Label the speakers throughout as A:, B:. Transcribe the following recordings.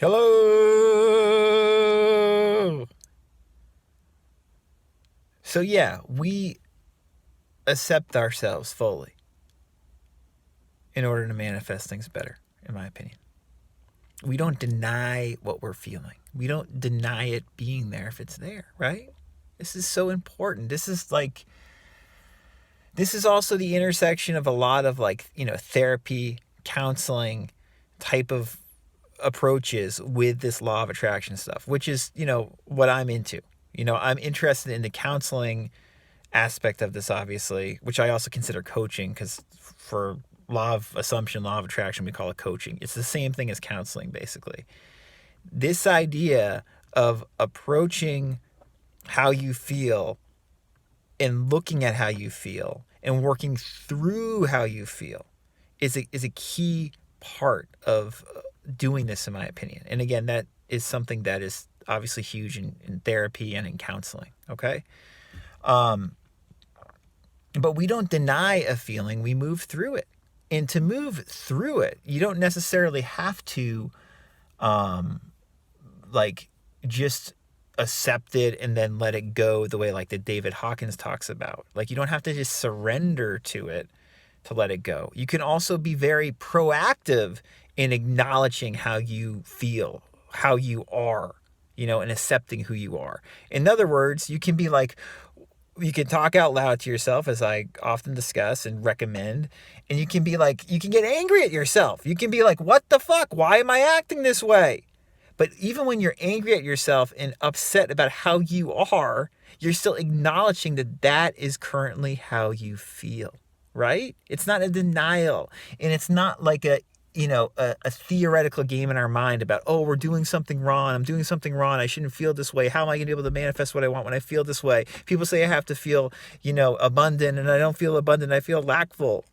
A: Hello. So yeah, we accept ourselves fully in order to manifest things better, in my opinion. We don't deny what we're feeling. We don't deny it being there if it's there, right? This is so important. This is also the intersection of a lot of therapy, counseling type of approaches with this law of attraction stuff, which is, what I'm into. I'm interested in the counseling aspect of this, obviously, which I also consider coaching because for law of assumption, law of attraction, we call it coaching. It's the same thing as counseling, basically. This idea of approaching how you feel and looking at how you feel and working through how you feel is a key part of doing this, in my opinion. And again, that is something that is obviously huge in therapy and in counseling. Okay. But we don't deny a feeling, we move through it. And to move through it, you don't necessarily have to just accept it and then let it go the way like that David Hawkins talks about. Like, you don't have to just surrender to it to let it go. You can also be very proactive in acknowledging how you feel, how you are, and accepting who you are. In other words, you can be like, you can talk out loud to yourself, as I often discuss and recommend, and you can be like, you can get angry at yourself. You can be like, what the fuck? Why am I acting this way? But even when you're angry at yourself and upset about how you are, you're still acknowledging that that is currently how you feel, right? It's not a denial. And it's not like a theoretical game in our mind about, oh, we're doing something wrong. I'm doing something wrong. I shouldn't feel this way. How am I going to be able to manifest what I want when I feel this way? People say I have to feel, abundant, and I don't feel abundant. I feel lackful.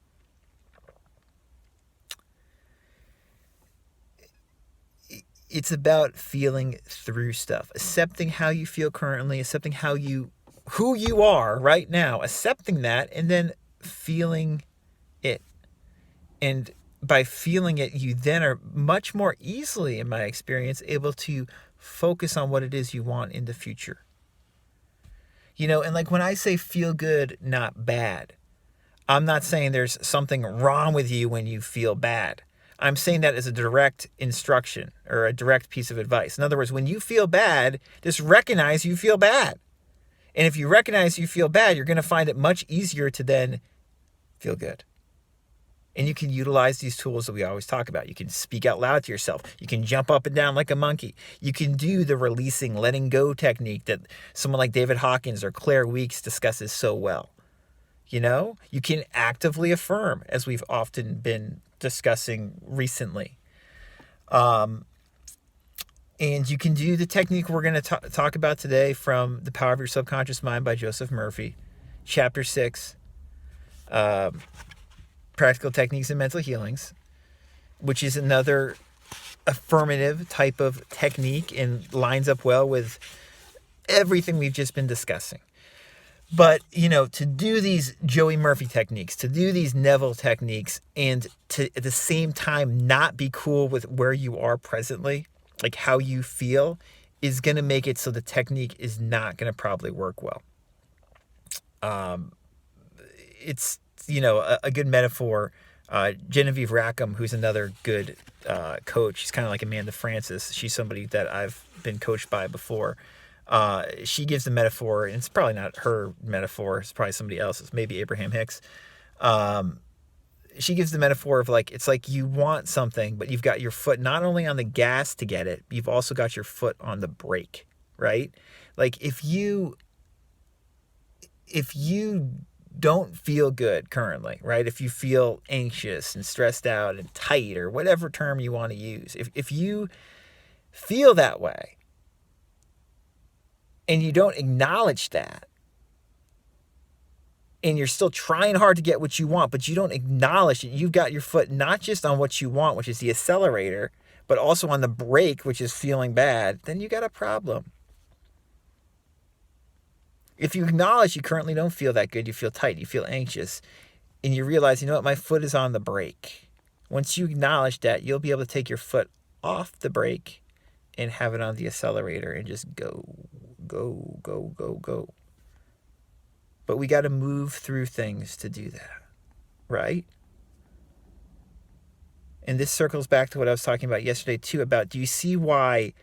A: It's about feeling through stuff, accepting how you feel currently, accepting who you are right now, accepting that, and then feeling it. And by feeling it, you then are much more easily, in my experience, able to focus on what it is you want in the future. And like when I say feel good, not bad, I'm not saying there's something wrong with you when you feel bad. I'm saying that as a direct instruction or a direct piece of advice. In other words, when you feel bad, just recognize you feel bad. And if you recognize you feel bad, you're going to find it much easier to then feel good. And you can utilize these tools that we always talk about. You can speak out loud to yourself. You can jump up and down like a monkey. You can do the releasing, letting go technique that someone like David Hawkins or Claire Weeks discusses so well. You can actively affirm, as we've often been discussing recently. And you can do the technique we're going to talk about today from The Power of Your Subconscious Mind by Joseph Murphy, Chapter 6, Practical Techniques in Mental Healings, which is another affirmative type of technique and lines up well with everything we've just been discussing. But, to do these Joey Murphy techniques, to do these Neville techniques, and to at the same time not be cool with where you are presently, like how you feel, is going to make it so the technique is not going to probably work well. It's, a good metaphor. Genevieve Rackham, who's another good coach, she's kind of like Amanda Francis. She's somebody that I've been coached by before. She gives the metaphor, and it's probably not her metaphor, it's probably somebody else's, maybe Abraham Hicks. She gives the metaphor of it's like you want something, but you've got your foot not only on the gas to get it, you've also got your foot on the brake, right? Like if you don't feel good currently, right? If you feel anxious and stressed out and tight, or whatever term you want to use, if you feel that way, and you don't acknowledge that, and you're still trying hard to get what you want, but you don't acknowledge it, you've got your foot not just on what you want, which is the accelerator, but also on the brake, which is feeling bad, then you got a problem. If you acknowledge you currently don't feel that good, you feel tight, you feel anxious, and you realize, my foot is on the brake. Once you acknowledge that, you'll be able to take your foot off the brake and have it on the accelerator and just go, go, go, go, go. But we got to move through things to do that, right? And this circles back to what I was talking about yesterday too, about, do you see why,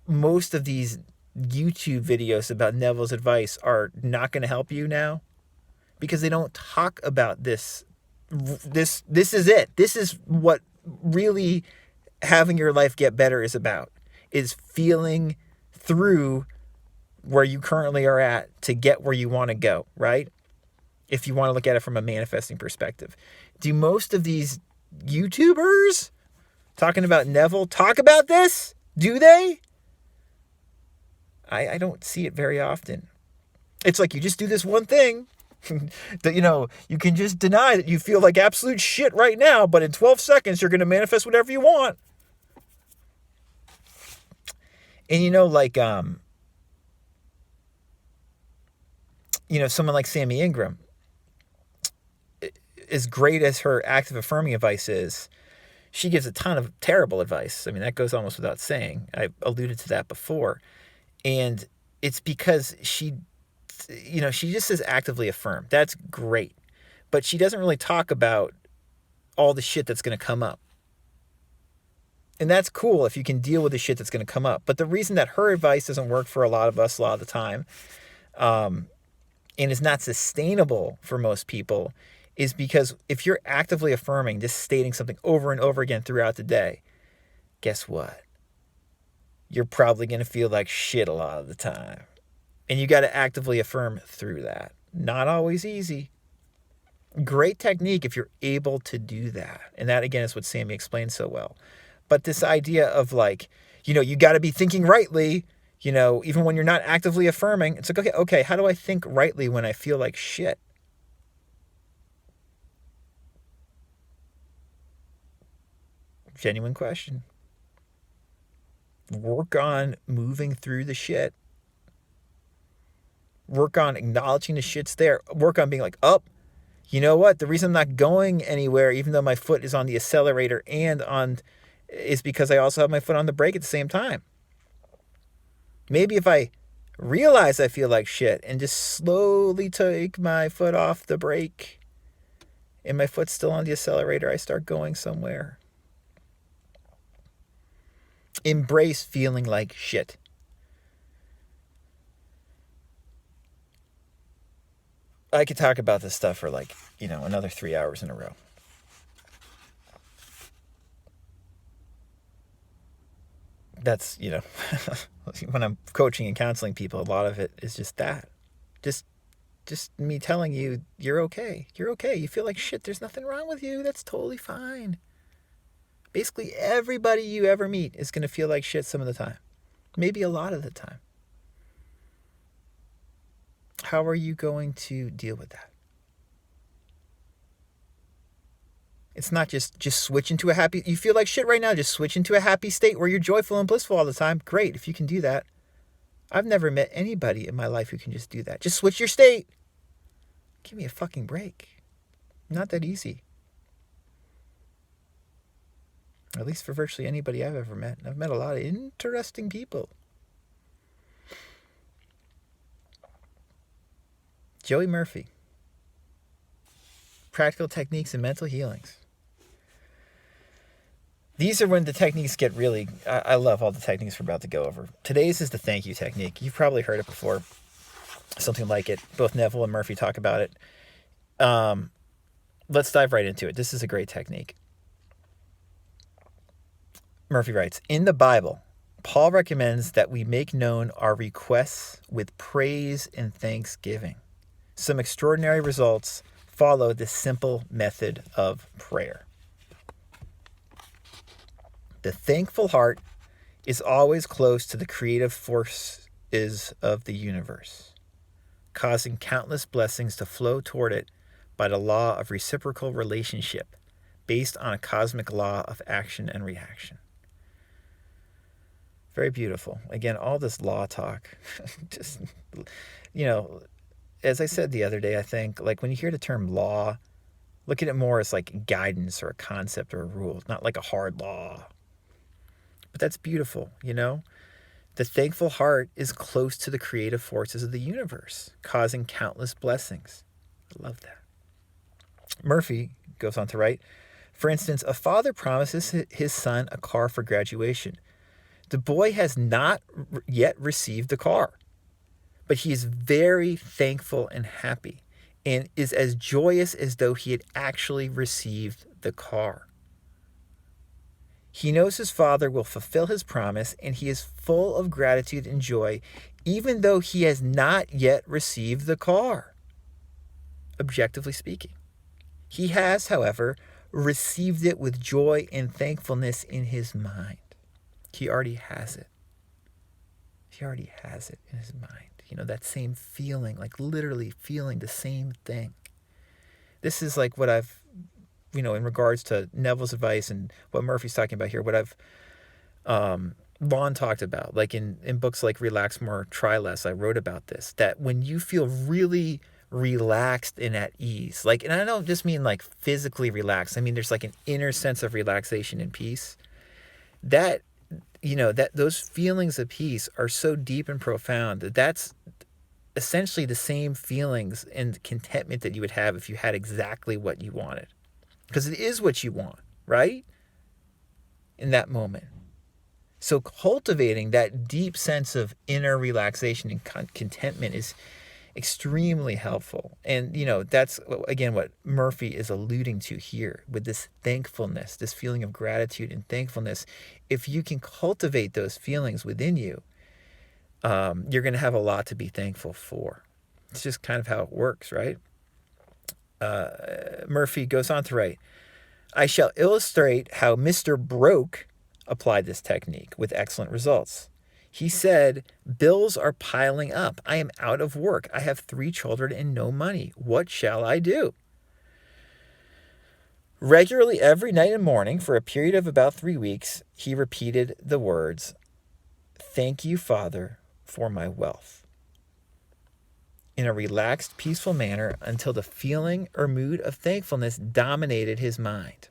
A: most of these YouTube videos about Neville's advice are not going to help you now? Because they don't talk about this. This is it. This is what really having your life get better is about, is feeling through where you currently are at to get where you want to go, right? If you want to look at it from a manifesting perspective. Do most of these YouTubers talking about Neville talk about this? Do they? I don't see it very often. It's like, you just do this one thing that, you can just deny that you feel like absolute shit right now, but in 12 seconds you're going to manifest whatever you want. And someone like Sammy Ingram, as great as her active affirming advice is, she gives a ton of terrible advice. I mean, that goes almost without saying. I alluded to that before. And it's because she just says actively affirm. That's great. But she doesn't really talk about all the shit that's going to come up. And that's cool if you can deal with the shit that's going to come up. But the reason that her advice doesn't work for a lot of us a lot of the time, and is not sustainable for most people, is because if you're actively affirming, just stating something over and over again throughout the day, guess what? You're probably going to feel like shit a lot of the time. And you got to actively affirm through that. Not always easy. Great technique if you're able to do that. And that, again, is what Sammy explained so well. But this idea of you got to be thinking rightly, even when you're not actively affirming, it's like, okay, how do I think rightly when I feel like shit? Genuine question. Work on moving through the shit. Work on acknowledging the shit's there. Work on being like, you know what? The reason I'm not going anywhere, even though my foot is on the accelerator is because I also have my foot on the brake at the same time. Maybe if I realize I feel like shit and just slowly take my foot off the brake and my foot's still on the accelerator, I start going somewhere. Embrace feeling like shit. I could talk about this stuff for another 3 hours in a row. That's, when I'm coaching and counseling people, a lot of it is just that. Just me telling you, you're okay. You're okay. You feel like shit. There's nothing wrong with you. That's totally fine. Basically, everybody you ever meet is going to feel like shit some of the time. Maybe a lot of the time. How are you going to deal with that? It's not just switch into a happy... You feel like shit right now, just switch into a happy state where you're joyful and blissful all the time. Great, if you can do that. I've never met anybody in my life who can just do that. Just switch your state. Give me a fucking break. Not that easy. At least for virtually anybody I've ever met. I've met a lot of interesting people. Joey Murphy. Practical techniques and mental healings. These are when the techniques get really... I love all the techniques we're about to go over. Today's is the thank you technique. You've probably heard it before. Something like it. Both Neville and Murphy talk about it. Let's dive right into it. This is a great technique. Murphy writes, in the Bible, Paul recommends that we make known our requests with praise and thanksgiving. Some extraordinary results follow this simple method of prayer. The thankful heart is always close to the creative forces of the universe, causing countless blessings to flow toward it by the law of reciprocal relationship based on a cosmic law of action and reaction. Very beautiful. Again, all this law talk, just, as I said the other day, I think, when you hear the term law, look at it more as like guidance or a concept or a rule, not like a hard law. But that's beautiful, you know? The thankful heart is close to the creative forces of the universe, causing countless blessings. I love that. Murphy goes on to write, for instance, a father promises his son a car for graduation. The boy has not yet received the car, but he is very thankful and happy and is as joyous as though he had actually received the car. He knows his father will fulfill his promise, and he is full of gratitude and joy, even though he has not yet received the car, objectively speaking. He has, however, received it with joy and thankfulness in his mind. He already has it. He already has it in his mind. You know, that same feeling, like literally feeling the same thing. This is like what I've, in regards to Neville's advice and what Murphy's talking about here, what I've long talked about, like in books like Relax More, Try Less, I wrote about this, that when you feel really relaxed and at ease, like, and I don't just mean like physically relaxed, I mean there's like an inner sense of relaxation and peace, that that those feelings of peace are so deep and profound that that's essentially the same feelings and contentment that you would have if you had exactly what you wanted, because it is what you want, right, in that moment. So cultivating that deep sense of inner relaxation and contentment is extremely helpful. And, that's, again, what Murphy is alluding to here with this thankfulness, this feeling of gratitude and thankfulness. If you can cultivate those feelings within you, you're going to have a lot to be thankful for. It's just kind of how it works, right? Murphy goes on to write, I shall illustrate how Mr. Broke applied this technique with excellent results. He said, bills are piling up. I am out of work. I have 3 children and no money. What shall I do? Regularly every night and morning for a period of about 3 weeks, he repeated the words, thank you, Father, for my wealth, in a relaxed, peaceful manner until the feeling or mood of thankfulness dominated his mind.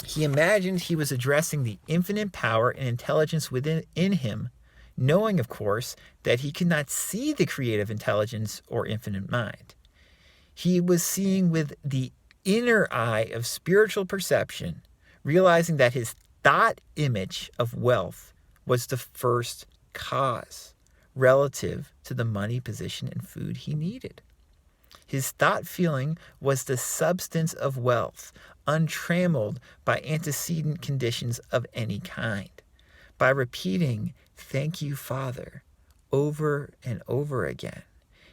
A: He imagined he was addressing the infinite power and intelligence within him, knowing, of course, that he could not see the creative intelligence or infinite mind. He was seeing with the inner eye of spiritual perception, realizing that his thought image of wealth was the first cause relative to the money, position, and food he needed. His thought feeling was the substance of wealth, untrammeled by antecedent conditions of any kind. By repeating, thank you, Father, over and over again,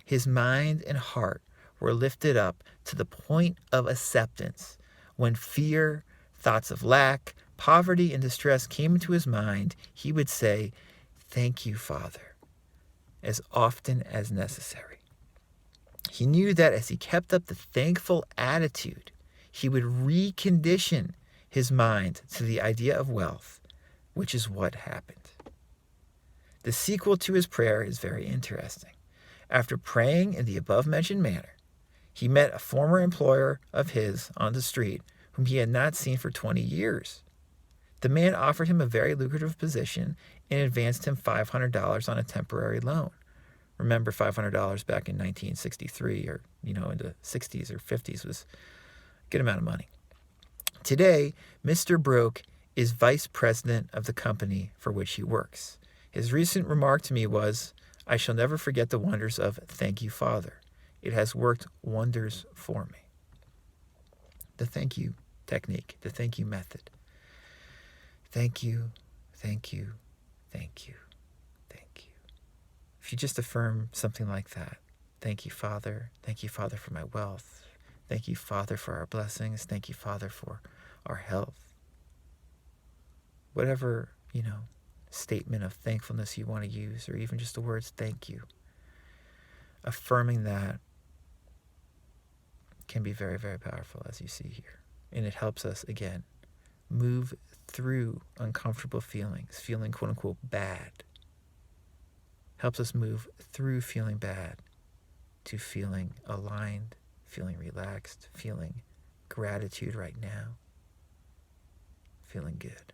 A: his mind and heart were lifted up to the point of acceptance. When fear, thoughts of lack, poverty, and distress came into his mind, he would say, thank you, Father, as often as necessary. He knew that as he kept up the thankful attitude, he would recondition his mind to the idea of wealth, which is what happened. The sequel to his prayer is very interesting. After praying in the above-mentioned manner, he met a former employer of his on the street whom he had not seen for 20 years. The man offered him a very lucrative position and advanced him $500 on a temporary loan. Remember, $500 back in 1963 or, in the 60s or 50s was a good amount of money. Today, Mr. Broke is vice president of the company for which he works. His recent remark to me was, I shall never forget the wonders of thank you, Father. It has worked wonders for me. The thank you technique, the thank you method. Thank you, thank you, thank you, thank you. If you just affirm something like that, thank you, Father for my wealth. Thank you, Father, for our blessings. Thank you, Father, for our health. Whatever, statement of thankfulness you want to use, or even just the words thank you. Affirming that can be very, very powerful, as you see here. And it helps us, again, move through uncomfortable feelings, feeling quote unquote bad. Helps us move through feeling bad to feeling aligned, feeling relaxed, feeling gratitude right now, feeling good.